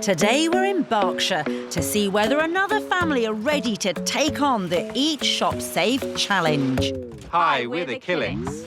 Today we're in Berkshire to see whether another family are ready to take on the Eat, Shop, Save challenge. Hi, we're the Killings.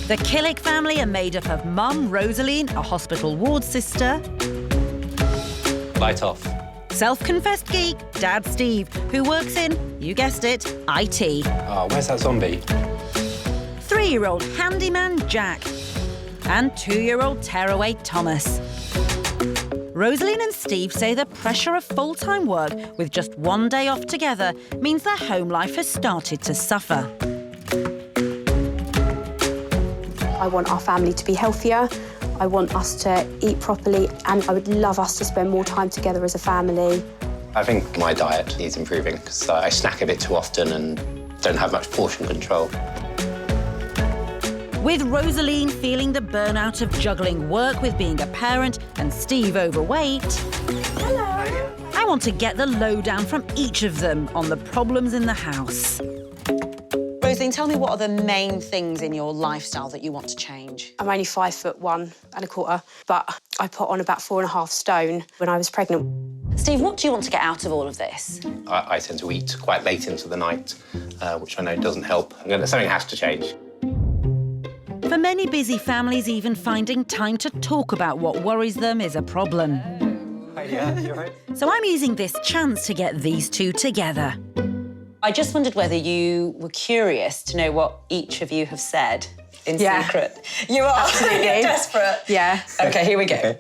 The Killick family are made up of Mum, Rosaline, a hospital ward sister. Light off. Self-confessed geek, Dad Steve, who works in, you guessed it, IT. Oh, where's that zombie? 3-year-old handyman Jack. And 2-year-old tearaway Thomas. Rosaline and Steve say the pressure of full-time work with just one day off together means their home life has started to suffer. I want our family to be healthier. I want us to eat properly, and I would love us to spend more time together as a family. I think my diet needs improving because I snack a bit too often and don't have much portion control. With Rosaline feeling the burnout of juggling work with being a parent and Steve overweight, hello, I want to get the lowdown from each of them on the problems in the house. Rosaline, tell me what are the main things in your lifestyle that you want to change? I'm only 5'1.25", but I put on about 4.5 stone when I was pregnant. Steve, what do you want to get out of all of this? I tend to eat quite late into the night, which I know doesn't help. Something has to change. For many busy families, even finding time to talk about what worries them is a problem. Yeah, you're right. So I'm using this chance to get these two together. I just wondered whether you were curious to know what each of you have said in secret. You are? Absolutely. You're desperate? Yeah. OK, here we go. Okay.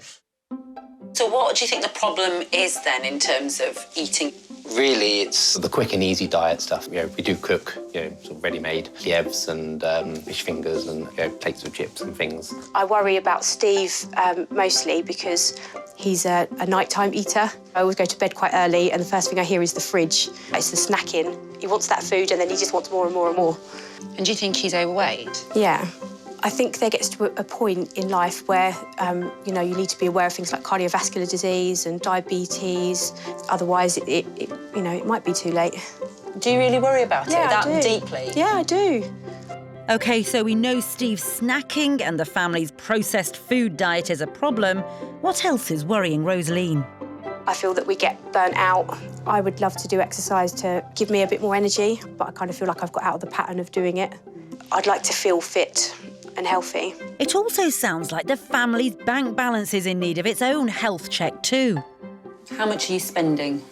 So what do you think the problem is, then, in terms of eating? Really, it's the quick and easy diet stuff. We do cook, sort of ready-made Kievs and fish fingers and plates of chips and things. I worry about Steve mostly because he's a nighttime eater. I always go to bed quite early, and the first thing I hear is the fridge. It's the snacking. He wants that food, and then he just wants more and more and more. And do you think he's overweight? Yeah. I think there gets to a point in life where, you need to be aware of things like cardiovascular disease and diabetes. Otherwise, it might be too late. Do you really worry about it that I do. deeply? Yeah, I do. OK, so we know Steve's snacking and the family's processed food diet is a problem. What else is worrying Rosaline? I feel that we get burnt out. I would love to do exercise to give me a bit more energy, but I kind of feel like I've got out of the pattern of doing it. I'd like to feel fit and healthy. It also sounds like the family's bank balance is in need of its own health check too. How much are you spending?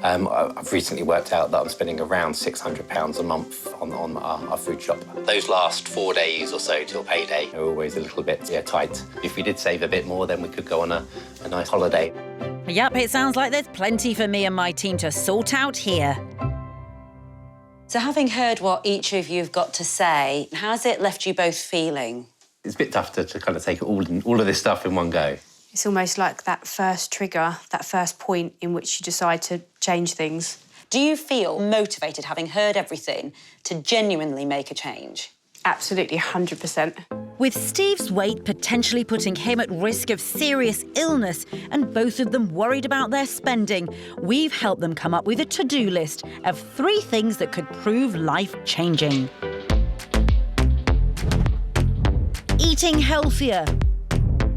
I've recently worked out that I'm spending around £600 a month on our food shop. Those last 4 days or so till payday are always a little bit tight. If we did save a bit more, then we could go on a nice holiday. Yep, it sounds like there's plenty for me and my team to sort out here. So having heard what each of you have got to say, how's it left you both feeling? It's a bit tough to kind of take all of this stuff in one go. It's almost like that first trigger, that first point in which you decide to change things. Do you feel motivated, having heard everything, to genuinely make a change? Absolutely, 100%. With Steve's weight potentially putting him at risk of serious illness and both of them worried about their spending, we've helped them come up with a to-do list of 3 things that could prove life-changing. Eating healthier,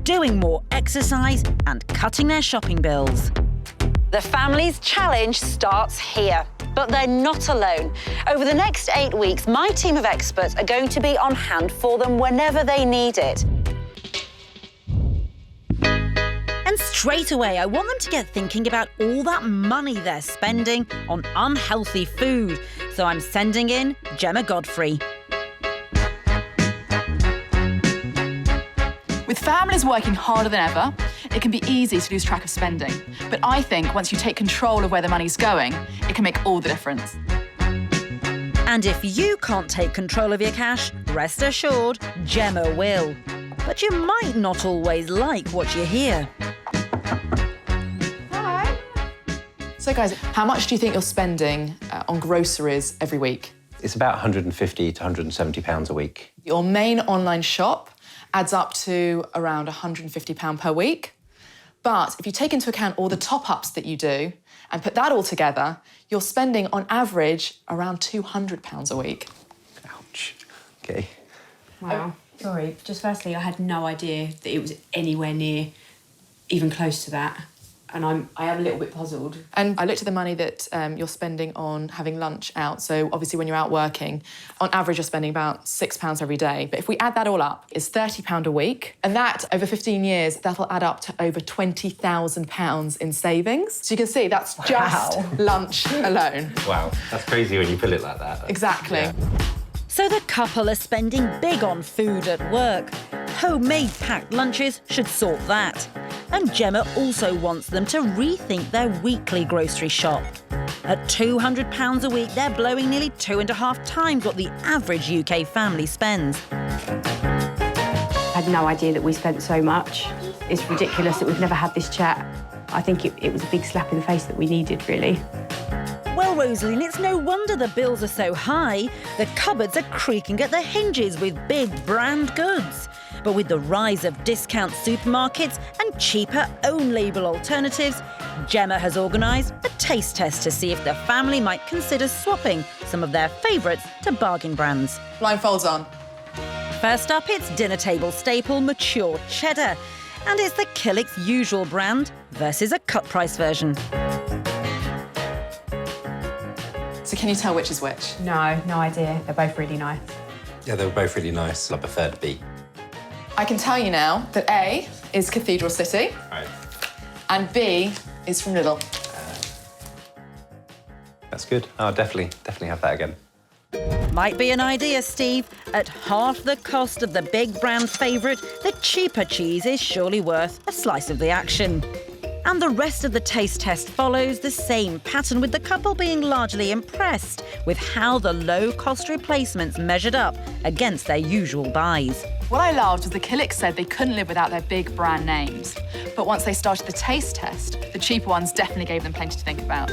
doing more exercise and cutting their shopping bills. The family's challenge starts here. But they're not alone. Over the next 8 weeks, my team of experts are going to be on hand for them whenever they need it. And straight away, I want them to get thinking about all that money they're spending on unhealthy food. So I'm sending in Gemma Godfrey. With families working harder than ever, it can be easy to lose track of spending. But I think once you take control of where the money's going, it can make all the difference. And if you can't take control of your cash, rest assured, Gemma will. But you might not always like what you hear. Hi. So guys, how much do you think you're spending on groceries every week? It's about £150 to £170 a week. Your main online shop adds up to around £150 per week. But if you take into account all the top-ups that you do and put that all together, you're spending, on average, around £200 a week. Ouch. OK. Wow. Sorry, just firstly, I had no idea that it was anywhere near even close to that. and I am a little bit puzzled. And I looked at the money that you're spending on having lunch out. So obviously when you're out working, on average you're spending about £6 every day. But if we add that all up, it's £30 a week. And that, over 15 years, that'll add up to over £20,000 in savings. So you can see that's just lunch alone. Wow, that's crazy when you put it like that. Exactly. Yeah. So the couple are spending big on food at work. Homemade packed lunches should sort that. And Gemma also wants them to rethink their weekly grocery shop. At £200 a week, they're blowing nearly 2.5 times what the average UK family spends. I had no idea that we spent so much. It's ridiculous that we've never had this chat. I think it was a big slap in the face that we needed, really. Well, Rosaline, it's no wonder the bills are so high. The cupboards are creaking at the hinges with big brand goods. But with the rise of discount supermarkets and cheaper own-label alternatives, Gemma has organised a taste test to see if the family might consider swapping some of their favourites to bargain brands. Blindfolds on. First up, it's dinner table staple mature cheddar. And it's the Killick's usual brand versus a cut-price version. So can you tell which is which? No idea. They're both really nice. Yeah, they were both really nice. I preferred B. I can tell you now that A is Cathedral City Right. and B is from Lidl. That's good. I'll definitely have that again. Might be an idea, Steve. At half the cost of the big brand favourite, the cheaper cheese is surely worth a slice of the action. And the rest of the taste test follows the same pattern, with the couple being largely impressed with how the low-cost replacements measured up against their usual buys. What I loved was the Killick said they couldn't live without their big brand names. But once they started the taste test, the cheaper ones definitely gave them plenty to think about.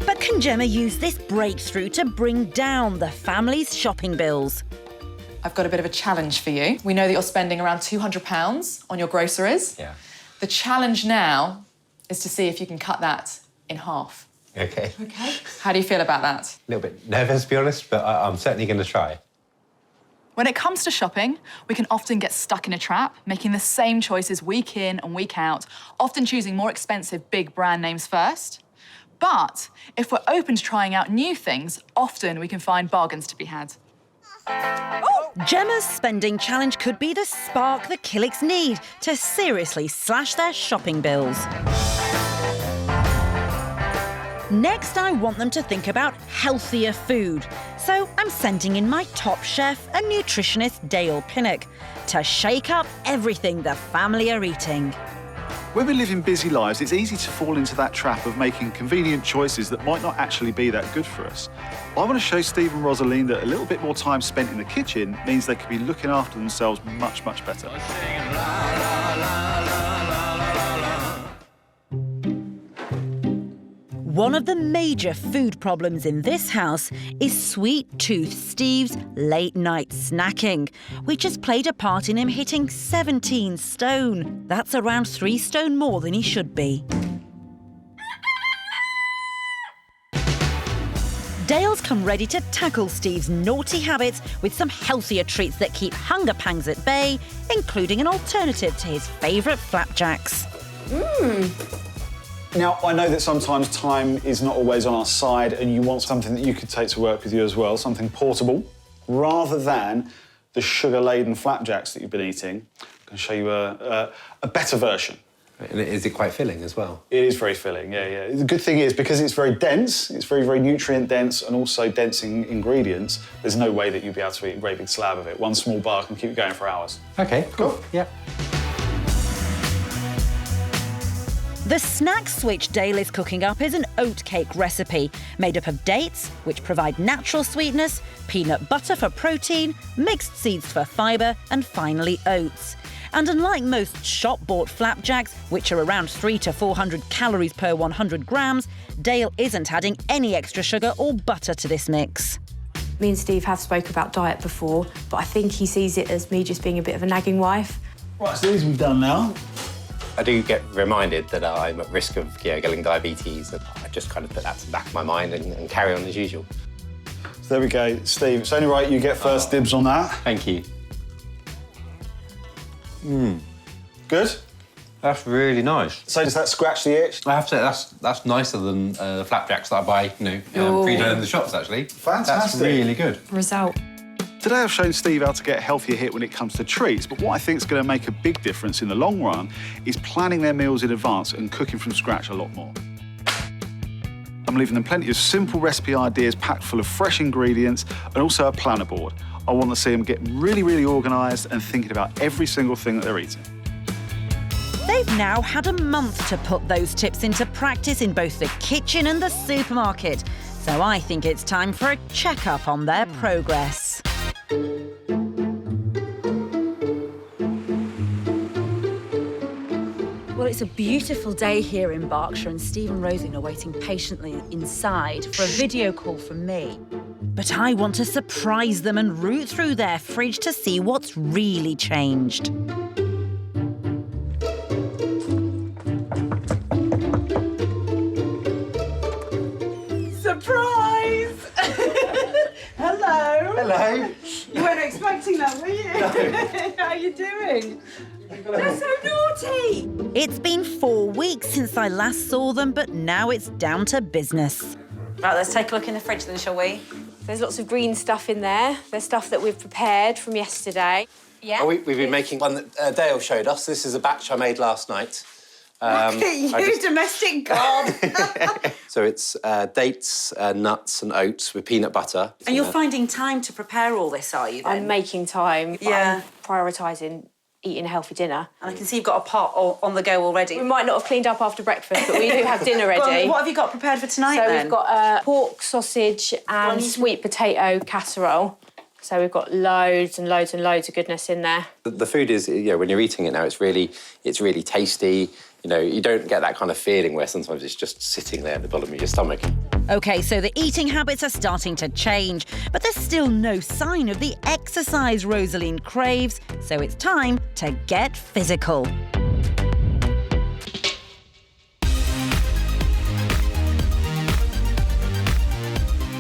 But can Gemma use this breakthrough to bring down the family's shopping bills? I've got a bit of a challenge for you. We know that you're spending around £200 on your groceries. Yeah. The challenge now is to see if you can cut that in half. Okay. Okay. How do you feel about that? A little bit nervous, to be honest, but I'm certainly going to try. When it comes to shopping, we can often get stuck in a trap, making the same choices week in and week out, often choosing more expensive big brand names first. But if we're open to trying out new things, often we can find bargains to be had. Gemma's spending challenge could be the spark the Killicks need to seriously slash their shopping bills. Next, I want them to think about healthier food. So I'm sending in my top chef and nutritionist Dale Pinnock to shake up everything the family are eating. When we live in busy lives, it's easy to fall into that trap of making convenient choices that might not actually be that good for us. I want to show Steve and Rosaline that a little bit more time spent in the kitchen means they could be looking after themselves much, much better. One of the major food problems in this house is Sweet Tooth Steve's late-night snacking, which has played a part in him hitting 17 stone. That's around 3 stone more than he should be. Dale's come ready to tackle Steve's naughty habits with some healthier treats that keep hunger pangs at bay, including an alternative to his favourite flapjacks. Now, I know that sometimes time is not always on our side and you want something that you could take to work with you as well, something portable, rather than the sugar-laden flapjacks that you've been eating. I'm going to show you a better version. And is it quite filling as well? It is very filling, yeah. The good thing is, because it's very dense, it's very, very nutrient-dense and also dense in ingredients, there's no way that you'd be able to eat a great big slab of it. One small bar can keep you going for hours. OK, cool. Yeah. The snack switch Dale is cooking up is an oat cake recipe made up of dates, which provide natural sweetness, peanut butter for protein, mixed seeds for fibre, and finally oats. And unlike most shop-bought flapjacks, which are around 300 to 400 calories per 100 grams, Dale isn't adding any extra sugar or butter to this mix. Me and Steve have spoke about diet before, but I think he sees it as me just being a bit of a nagging wife. Right, so these we've done now. I do get reminded that I'm at risk of getting diabetes, and I just kind of put that to the back of my mind and carry on as usual. So there we go. Steve, it's only right you get first dibs on that. Thank you. Good? That's really nice. So does that scratch the itch? I have to say, that's nicer than the flapjacks that I buy, pre-done in the shops, actually. Fantastic. That's really good. Result. Today I've shown Steve how to get a healthier hit when it comes to treats, but what I think is going to make a big difference in the long run is planning their meals in advance and cooking from scratch a lot more. I'm leaving them plenty of simple recipe ideas packed full of fresh ingredients and also a planner board. I want to see them getting really, really organised and thinking about every single thing that they're eating. They've now had a month to put those tips into practice in both the kitchen and the supermarket. So I think it's time for a check-up on their progress. Well, it's a beautiful day here in Berkshire and Steve and Rosie are waiting patiently inside for a video call from me. But I want to surprise them and root through their fridge to see what's really changed. Surprise! Hello. Hello. You weren't expecting that, were you? No. How are you doing? They're so naughty. It's been 4 weeks since I last saw them, but now it's down to business. Right, let's take a look in the fridge then, shall we? There's lots of green stuff in there. There's stuff that we've prepared from yesterday. Yeah. We've been making one that Dale showed us. This is a batch I made last night. Look at you, domestic god. So it's dates, nuts and oats with peanut butter. And you're finding time to prepare all this, are you, then? I'm making time, but Yeah. I'm prioritising eating a healthy dinner. And I can see you've got a pot on the go already. We might not have cleaned up after breakfast, but we do have dinner Go on, ready. what have you got prepared for tonight, So then? we've got pork, sausage and sweet potato casserole. So we've got loads and loads and loads of goodness in there. The food is, when you're eating it now, it's really tasty. You don't get that kind of feeling where sometimes it's just sitting there at the bottom of your stomach. OK, so the eating habits are starting to change, but there's still no sign of the exercise Rosaline craves, so it's time to get physical.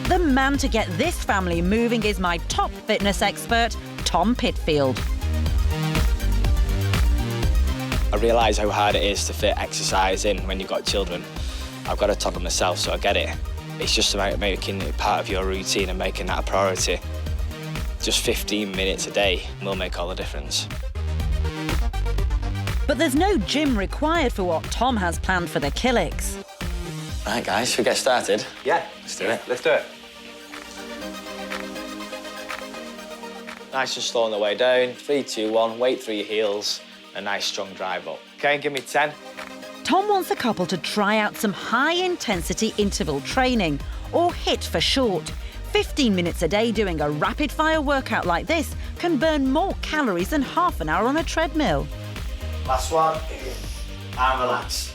The man to get this family moving is my top fitness expert, Tom Pitfield. I realise how hard it is to fit exercise in when you've got children. I've got a toddler myself, so I get it. It's just about making it part of your routine and making that a priority. Just 15 minutes a day will make all the difference. But there's no gym required for what Tom has planned for the Killix. Right, guys, should we get started? Yeah. Let's do it. Let's do it. Nice and slow on the way down. 3, 2, 1, weight through your heels. A nice strong drive up. OK, give me 10. Tom wants the couple to try out some high-intensity interval training, or HIIT for short. 15 minutes a day doing a rapid-fire workout like this can burn more calories than half an hour on a treadmill. Last one. And relax.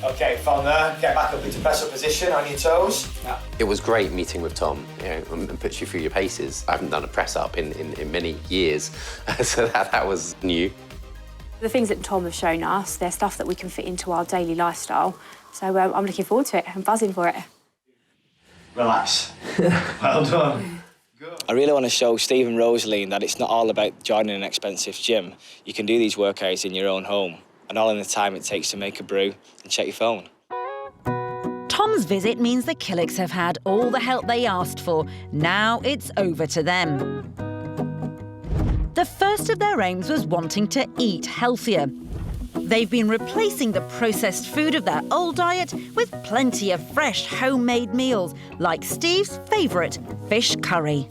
OK, from there, get back up into press-up position on your toes. Yeah. It was great meeting with Tom, and puts you through your paces. I haven't done a press-up in many years, so that was new. The things that Tom has shown us, they're stuff that we can fit into our daily lifestyle. So I'm looking forward to it. I'm buzzing for it. Relax. Well done. I really want to show Steve and Rosaline that it's not all about joining an expensive gym. You can do these workouts in your own home, and all in the time it takes to make a brew and check your phone. Tom's visit means the Killix have had all the help they asked for. Now it's over to them. The first of their aims was wanting to eat healthier. They've been replacing the processed food of their old diet with plenty of fresh homemade meals, like Steve's favourite fish curry.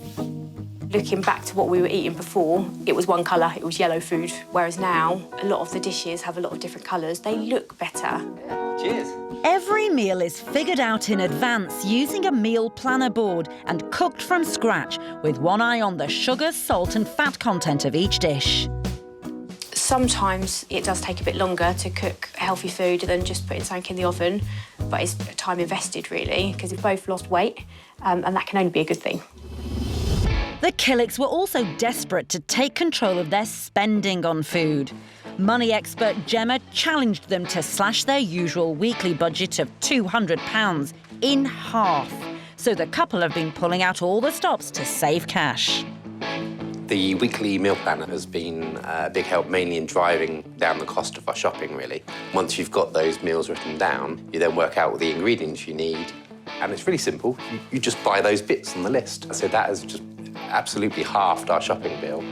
Looking back to what we were eating before, it was one colour, it was yellow food, whereas now a lot of the dishes have a lot of different colours. They look better. Cheers. Every meal is figured out in advance using a meal planner board and cooked from scratch, with one eye on the sugar, salt and fat content of each dish. Sometimes it does take a bit longer to cook healthy food than just putting something in the oven, but it's time invested, really, because we've both lost weight, and that can only be a good thing. The Killix were also desperate to take control of their spending on food. Money expert Gemma challenged them to slash their usual weekly budget of £200 in half. So the couple have been pulling out all the stops to save cash. The weekly meal planner has been a big help, mainly in driving down the cost of our shopping, really. Once you've got those meals written down, you then work out all the ingredients you need, and it's really simple. You just buy those bits on the list. So that has just absolutely halved our shopping bill.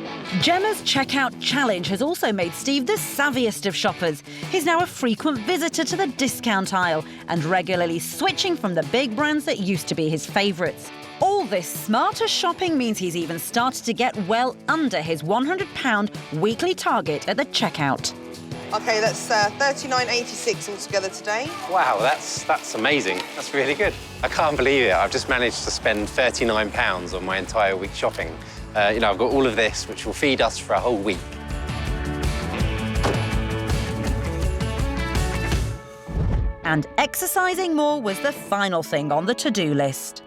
Gemma's checkout challenge has also made Steve the savviest of shoppers. He's now a frequent visitor to the discount aisle and regularly switching from the big brands that used to be his favourites. All this smarter shopping means he's even started to get well under his £100 weekly target at the checkout. OK, that's $39.86 altogether today. Wow, that's amazing. That's really good. I can't believe it. I've just managed to spend £39 on my entire week's shopping. I've got all of this, which will feed us for a whole week. And exercising more was the final thing on the to-do list.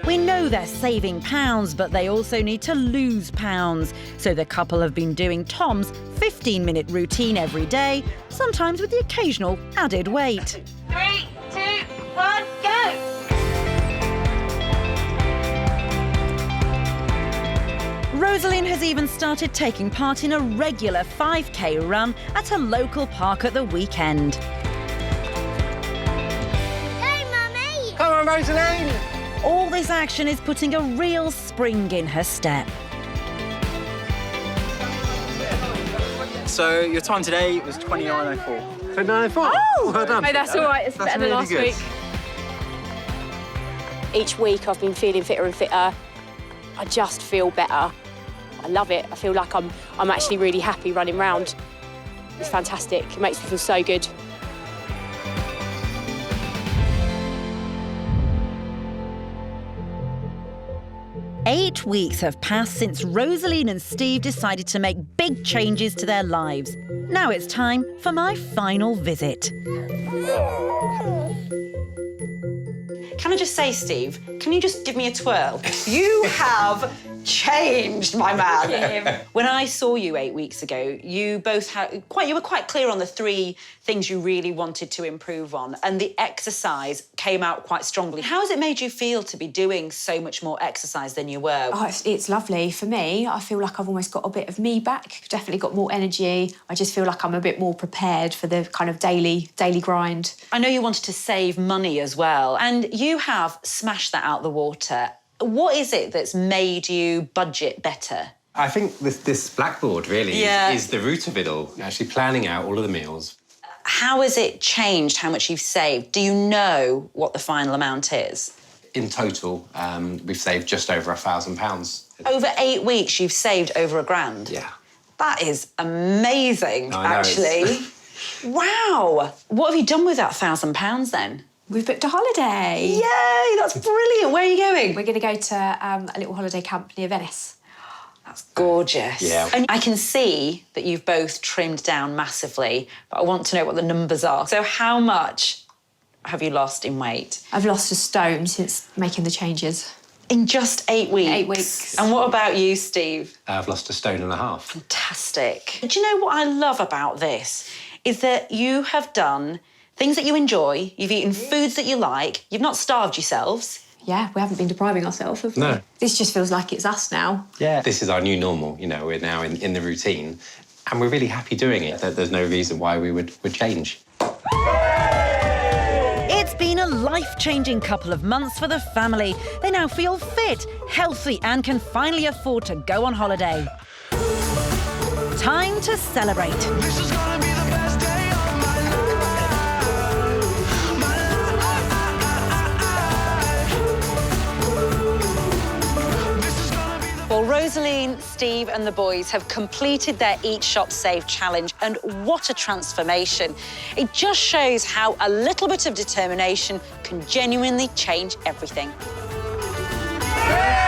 We know they're saving pounds, but they also need to lose pounds. So the couple have been doing Tom's 15-minute routine every day, sometimes with the occasional added weight. 3, 2, 1, go! Rosaline has even started taking part in a regular 5K run at a local park at the weekend. Hey, Mummy! Come on, Rosaline! All this action is putting a real spring in her step. So your time today was 29:04. 29:04? Oh! Well done. Hey, that's all right. It's better than last week. Each week I've been feeling fitter and fitter. I just feel better. I love it. I feel like I'm actually really happy running round. It's fantastic. It makes me feel so good. Eight weeks have passed since Rosaline and Steve decided to make big changes to their lives. Now it's time for my final visit. Can I just say, Steve, can you just give me a twirl? You have changed, my man. When I saw you 8 weeks ago, you were quite clear on the 3 things you really wanted to improve on, and the exercise came out quite strongly. How has it made you feel to be doing so much more exercise than you were? Oh, it's lovely. For me, I feel like I've almost got a bit of me back, definitely got more energy. I just feel like I'm a bit more prepared for the kind of daily grind. I know you wanted to save money as well, and you have smashed that out the water. What is it that's made you budget better? I think this blackboard really is the root of it all. Actually planning out all of the meals. How has it changed how much you've saved? Do you know what the final amount is? In total, we've saved just over £1,000. Over 8 weeks, you've saved over £1,000? Yeah. That is amazing, actually. Wow. What have you done with that £1,000 then? We've booked a holiday. Yay, that's brilliant. Where are you going? We're going to go to a little holiday camp near Venice. That's gorgeous. Yeah. And I can see that you've both trimmed down massively, but I want to know what the numbers are. So how much have you lost in weight? I've lost a stone since making the changes. In just 8 weeks? 8 weeks. And what about you, Steve? I've lost 1.5 stones. Fantastic. Do you know what I love about this? Is that you have done things that you enjoy, you've eaten foods that you like, you've not starved yourselves. Yeah, we haven't been depriving ourselves, have we? No. This just feels like it's us now. Yeah. This is our new normal, we're now in the routine, and we're really happy doing it. There's no reason why we would change. It's been a life-changing couple of months for the family. They now feel fit, healthy, and can finally afford to go on holiday. Time to celebrate. This is gonna be the best day of my life. Well, Rosaline, Steve and the boys have completed their Eat, Shop, Save challenge, and what a transformation. It just shows how a little bit of determination can genuinely change everything. Yeah!